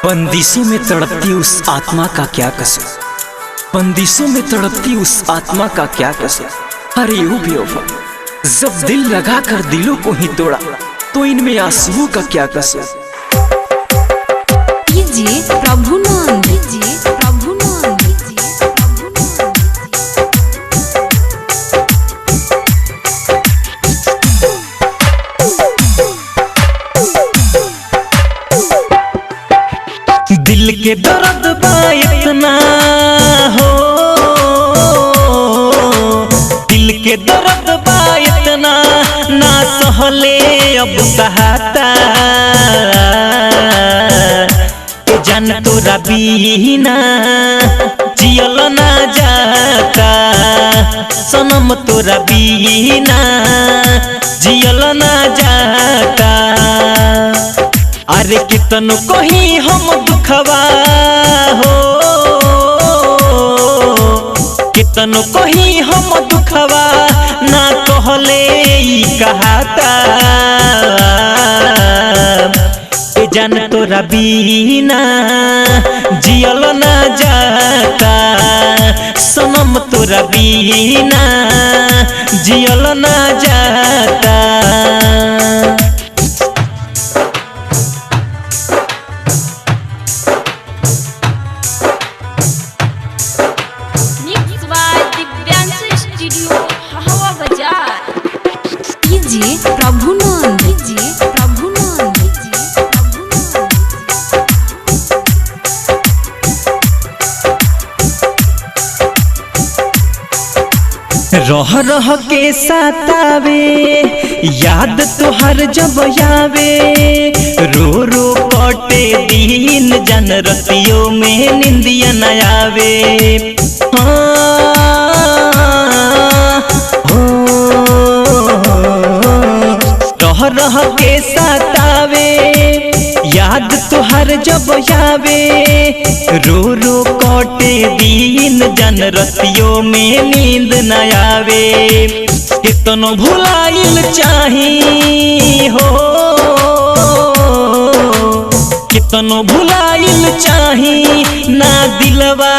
बंदिशों में तड़पती उस आत्मा का क्या कसूर, बंदिशों में तड़पती उस आत्मा का क्या कसूर। अरे यूं भी वफा, जब दिल लगा कर दिलों को ही तोड़ा तो इनमें आंसुओं का क्या कसूर। कीजिए प्रभुनंद, कीजिए प्रभुनंद, कीजिए दिल के दर्द बा इतना हो, दिल के दर्द बा इतना ना सहले अब सहाता। जान तोरा बीना जियल ना जाता, सनम तोरा बीना जियल ना जाता। अरे कितनो कही हम दुखवा हो, कितनो कही हम दुखवा ना कहले कहाता। जान तोरा बीना जियल ना जाता, सनम तोरा बीना जियल ना जाता। कीजिए प्रभुनंद, कीजिए प्रभुनंद, कीजिए रह रह के सतावे याद तोहर जब आवे, रो रो कटे दिन जन रतियों में निंदिया न आवे। रह रह के सतावे याद तोहर जब आवे, रो रो कटे दिन जन रतियों में नींद न आवे। कितनो भुलाइल चाही हो, कितनो भुलाइल चाही ना दिलवा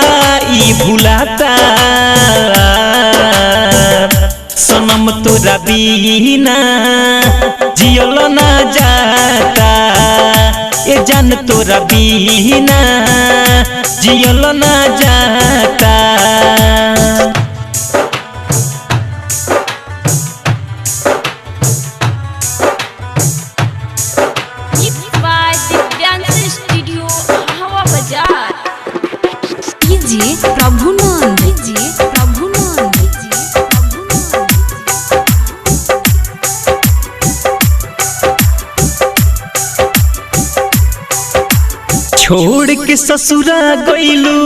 ई भुलाता। सनम तोरा बीना जियल ना जाता, ए जान तोरा बीना जियल ना जाता। कीजिए प्रभुनंद, कीजिए प्रभुनंद, कीजिए छोड़ के ससुरा गइलू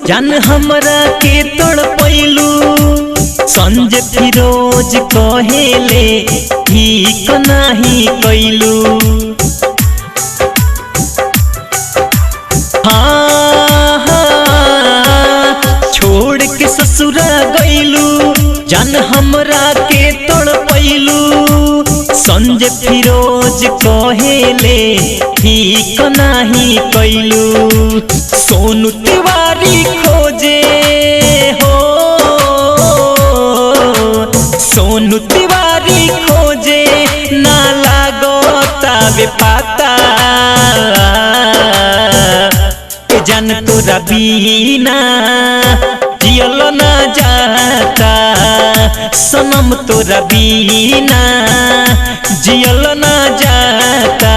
जान हमरा के तड़पैलू। संजय फिरोज कहेले ठीक नाही कैलू। छोड़ के ससुरा गइलू जान हमरा के तड़पैलू। संजय फिरोज कहेले ठीक नाही कैलू। सोनू तिवारी खोजे हो, सोनू तिवारी खोजे ना लागता बे पाता। जान तोरा बीना जियल ना जाता, सनम तोरा बीना जियल ना जाता।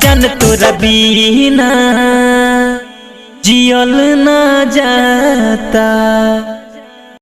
जान तोरा बीना जियल ना जाता।